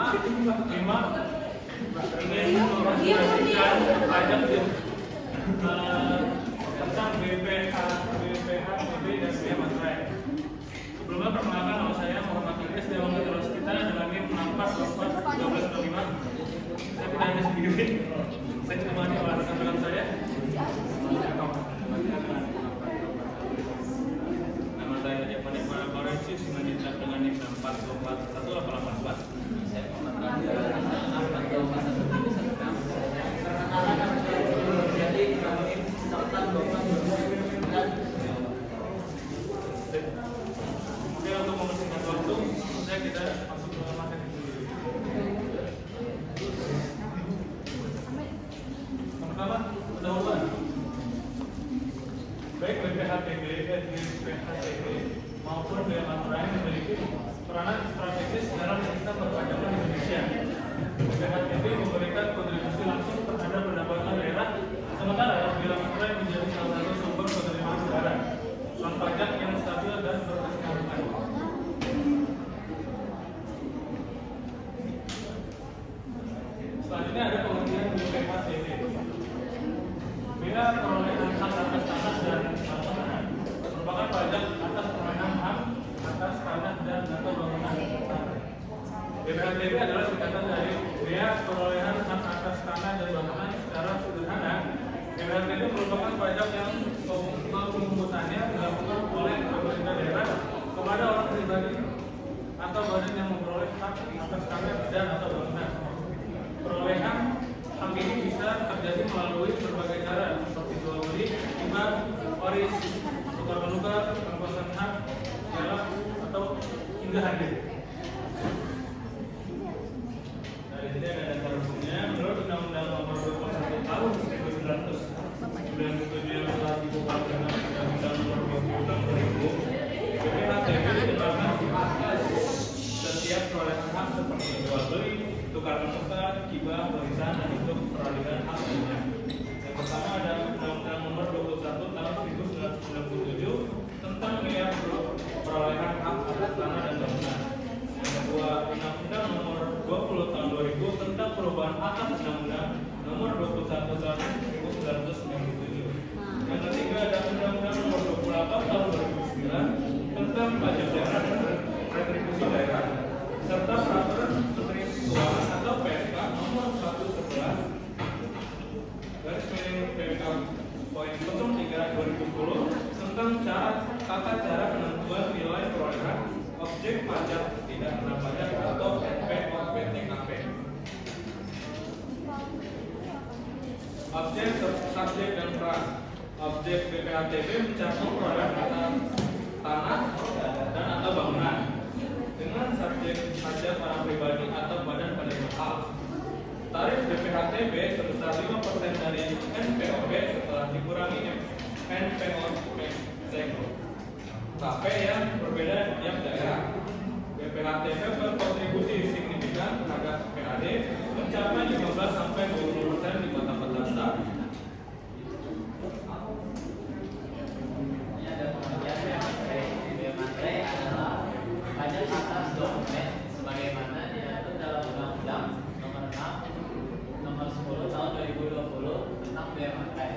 ingin menginformasikan pajak tentang BPH, BB dan Bea Materai. Sebelumnya perkenalkan nama saya Muhammad Idris dari Terus kita dengan NIM 6444 1205. Saya tidak hanya sendiri, saya ditemani oleh rekan-rekan saya. Nama saya Jepani Marensis menjadi dengan NIM 644184. Saya Muhammad Oke, untuk mempersingkat waktu, kita masuk ke materi sendiri. Pertama, pendahuluan. Baik BPHTB maupun Bea Materai memiliki peranan strategis dalam sistem perpajakan Indonesia. BPHTB memberikan kontribusi langsung terhadap pendapatan daerah, sementara Bea Materai menjadi salah satu sumber penerimaan negara. Non pajak yang stabil dan berkesinambungan. Selanjutnya ada pengertian BPHTB. Bea perolehan hak atas tanah dan bangunan merupakan pajak atas perolehan hak atas tanah dan atau bangunan. BPHTB adalah singkatan dari Bea perolehan hak atas tanah dan bangunan. Secara sederhana, BPHTB merupakan pajak yang pemungutannya dilakukan oleh pemerintah daerah kepada orang pribadi atau badan yang memperoleh hak atas tanah dan atau bangunan. Perolehan hak ini bisa terjadi melalui berbagai cara seperti jual beli, hibah, waris, tukar menukar, pembebasan hak, jalan atau hingga hadir. Nah, di sini ada dasar hukumnya. Menurut Undang-Undang Nomor 21 Tahun 1997 yang telah dibuat dengan Undang-Undang Nomor 26 2000, BPHTB diterapkan atas setiap perolehan hak seperti jual beli, tukar menukar, hibah, warisan, dan untuk peralihan hak lainnya. Yang pertama ada Undang-Undang Nomor 21 Tahun 1997 tentang bea perolehan hak atas tanah dan bangunan. Yang kedua, Undang-Undang Nomor 20 Tahun 2000 tentang perubahan atas Undang-Undang Nomor 21 Tahun 1997. Yang ketiga ada Undang-Undang Nomor 28 Tahun 2009 tentang pajak daerah dan retribusi daerah, serta Peraturan Menteri Keuangan atau PMK Nomor 111 garis miring PMK poin 03 2010 tentang tata cara penentuan nilai perolehan objek pajak tidak kena pajak atau NPOP-TKP. Objek, subjek dan peran. Objek BPHTB mencakup perolehan atas tanah dan atau bangunan dengan subjek pajak orang pribadi atau badan penerima hak. Tarif BPHTB sebesar 5% dari NPOP setelah dikurangi NPOP-TKP yang berbeda di tiap daerah. BPHTB berkontribusi signifikan terhadap PAD mencapai 15 sampai 20% di kota-kota besar. Ini ada pengertian Bea Materai. Bea Materai adalah pajak atas dokumen sebagaimana diatur dalam Undang-Undang Nomor 6 Nomor 10 Tahun 2020 tentang Bea Materai.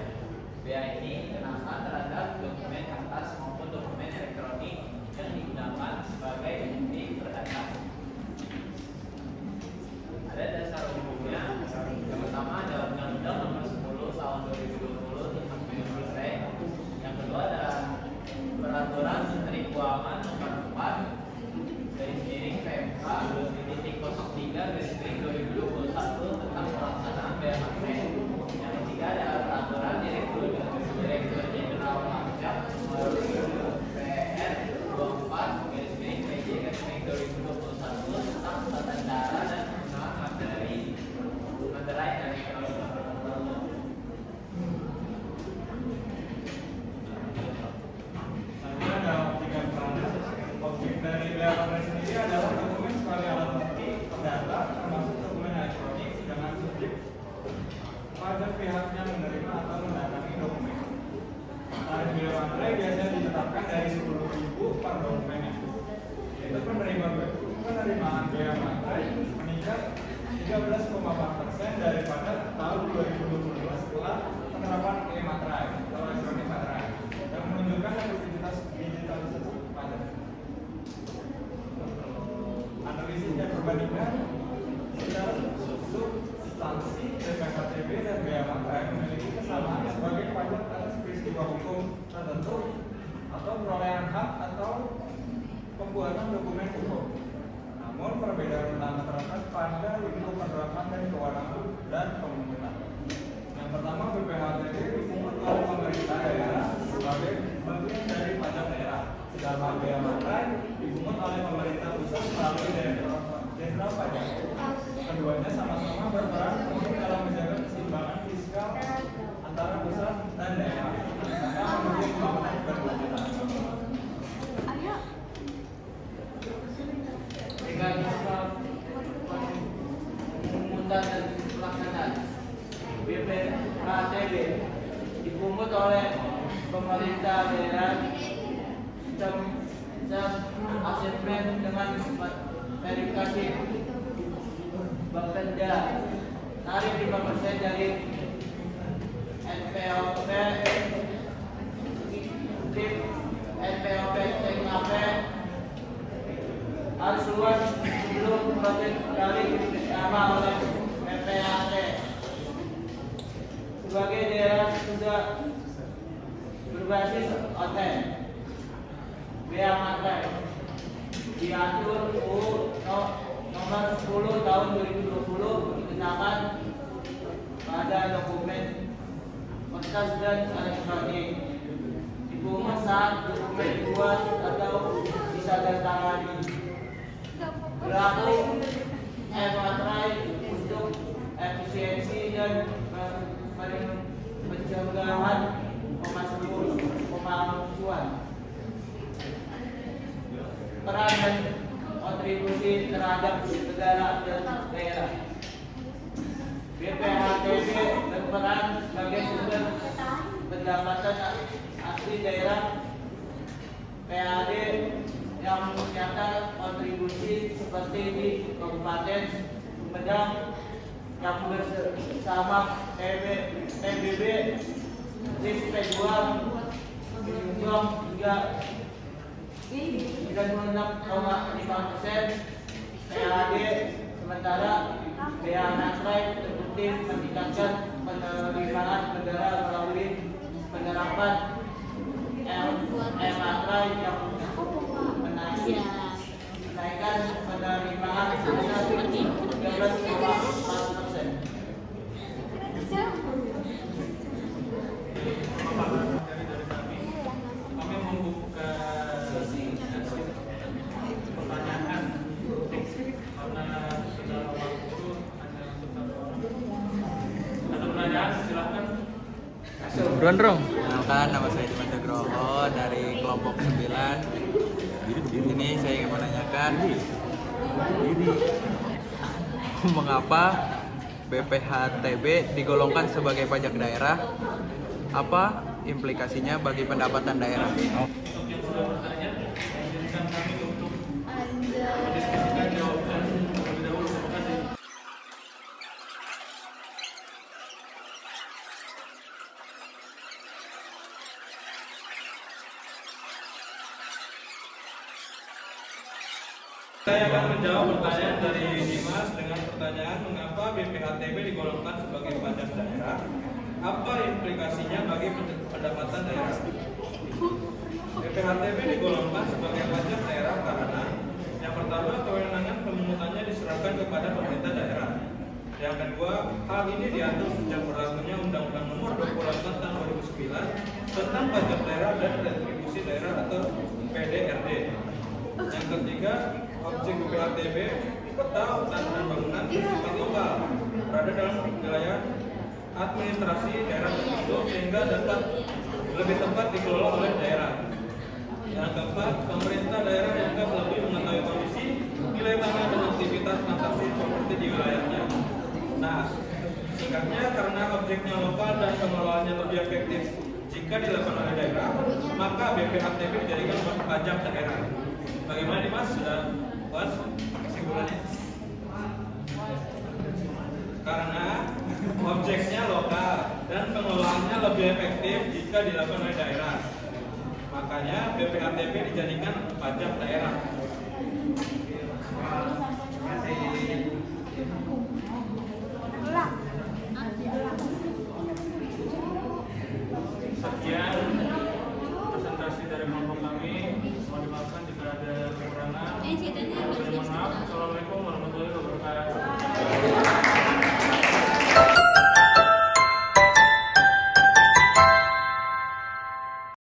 Bea ini dikenakan terhadap dokumen kertas maupun dokumen elektronik yang digunakan sebagai bukti perdata. Ada dasar hukumnya. Yang pertama ada Undang-Undang Nomor 10 Tahun 2020 tentang Bea Materai. Yang kedua ada Peraturan Menteri Keuangan Nomor 4 garis miring PMK 2.03 garis miring 2021 tentang pelaksanaan Bea Materai. Yang ketiga ada Peraturan Direktur Jenderal Pajak Nomor PR 24 garis miring PJ garis miring 2021 tentang tata cara dan penggunaan materai dan ekonomi. Objek dari Bea Materai sendiri adalah dokumen sekali alat bukti perdata termasuk dokumen elektronik dengan subjek pada pihaknya menerima atau mendatangi dokumen. Tarif Bea Materai biasanya ditetapkan dari 10.000 per dokumen, yaitu penerimaan Bea Materai meningkat meningkat 13,4% daripada tahun 2022 setelah penerapan e-materai atau elektronik materai yang menunjukkan efektivitas digitalisasi pajak. Analisis dan perbandingan secara substansi BPHTB dan bea materai memiliki kesamaan sebagai pajak atas peristiwa hukum tertentu atau perolehan hak atau pembuatan dokumen hukum. Namun perbedaan utama terletak pada lingkup penerapan dan kewenangan dan pemungutan. Yang pertama, BPHTB dipungut oleh pemerintah daerah sebagai bagian dari pajak daerah, sedangkan bea materai dipungut oleh pemerintah pusat melalui Direktorat Jenderal Pajak. Keduanya sama-sama berperan penting dalam menjaga keseimbangan fiskal antara pusat dan daerah, serta memiliki pembangunan berkelanjutan. Mekanisme pemungutan dan pelaksanaan BPHTB dipungut oleh pemerintah daerah sistem asesmen dengan verifikasi Bapenda tarif 5% dari NPOP NPOP TKP harus luas sebelum proses kali sama oleh PPAT. Sebagai daerah sudah berbasis OTN, bea materai diatur UU nomor 10 tahun 2020 dikenakan pada dokumen kertas dan elektronik. Dipungut saat dokumen dibuat atau ditandatangani. Berlaku e-materai untuk efisiensi dan pencegahan pemalsuan. Peran dan kontribusi terhadap negara dan daerah. BPHTB berperan sebagai sumber pendapatan asli daerah. PAD yang mencatat kontribusi seperti di Kabupaten Sumedang yang bersama PBB SP2 menyumbang hingga 96,5%. PAD sementara bea materai terbukti meningkatkan penerimaan negara melalui penerapan e-materai yang menaikkan penerimaan sebesar 13,4%. Kami membuka sesi pertanyaan karena sudah waktu hanya untuk satu orang. Ada pertanyaan silakan. Berondrong. Kenalkan, nama saya Dimas Nugroho dari kelompok 9. Ini saya ingin menanyakan mengapa BPHTB digolongkan sebagai pajak daerah? Apa implikasinya bagi pendapatan daerah? Untuk yang sudah bertanya, izinkan kami untuk mendiskusikan jawaban terlebih dahulu. Terima kasih. Saya akan menjawab pertanyaan dari Dimas dengan pertanyaan mengapa BPHTB digolongkan sebagai pajak daerah? Apa implikasinya bagi pendapatan daerah? BPHTB digolongkan sebagai pajak daerah karena yang pertama, kewenangan pemungutannya diserahkan kepada pemerintah daerah. Yang kedua, hal ini diatur sejak berlakunya Undang-Undang Nomor 28 Tahun 2009 tentang pajak daerah dan retribusi daerah atau PDRD. Yang ketiga, objek BPHTB kota, hutan, dan bangunan bersifat lokal, berada dalam wilayah administrasi daerah tertentu sehingga dapat lebih tepat dikelola oleh daerah. Yang keempat, pemerintah daerah dianggap lebih mengetahui kondisi nilai tanah dan aktivitas transaksi properti di wilayahnya. Nah, singkatnya karena objeknya lokal dan pengelolaannya lebih efektif jika dilakukan oleh daerah, maka BPHTB dijadikan pajak daerah. Bagaimana nih Mas? Sudah puas kesimpulannya? objeknya lokal dan pengelolaannya lebih efektif jika dilakukan oleh daerah. Makanya BPHTP dijadikan pajak daerah. Sekian presentasi dari kelompok kami. Mohon dimaafkan jika ada kekurangan.